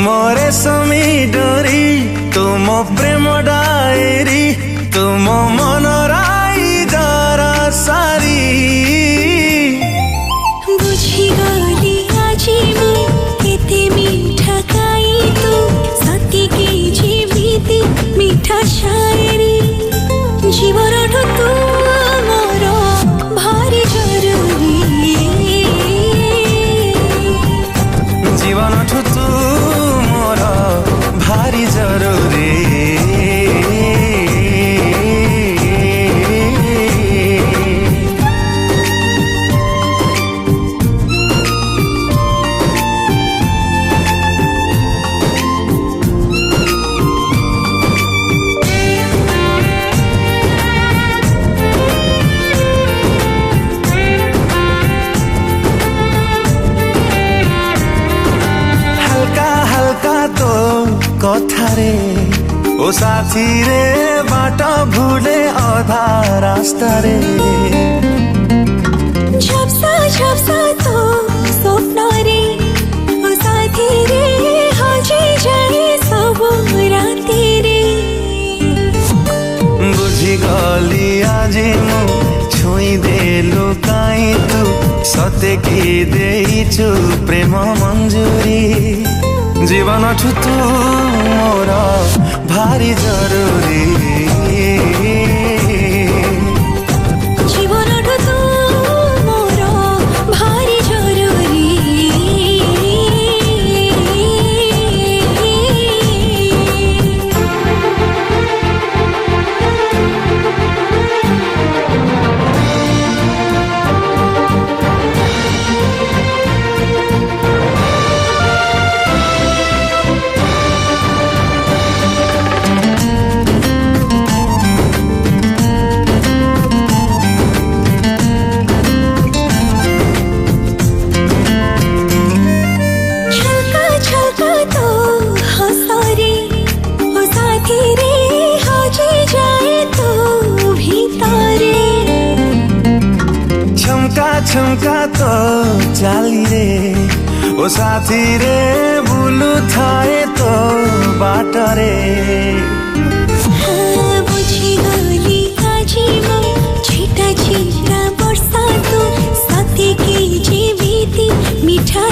मोरे समी डोरी तुम प्रेम डायरी तुम मनराई जरा सारी बुझी गली आजी मु केते मीठा खाई तू सती की जीवित मीठा शायरी जीवन तू मोर भारी जरूरी जीवन तू मोर भारी जरूरी कथारे ओ साथी रे बाटा भूले अधा रास्ता रे झपसा तो स्वप्न रे ओ साथी रे हजे जाए सब राती रे बुझी गली आजी मु छुई देलु काई तू सते की देइछु प्रेम मंजूरी जीवन तू मोर भारी जरूरी जीवन तू मोर भारी जरूरी छमका तो चाली रे ओ साथी रे बुलु थाए तो बाटरे बुझी गली आजी मु छिटा छिटा वर्षा तो सते की जीवित मीठा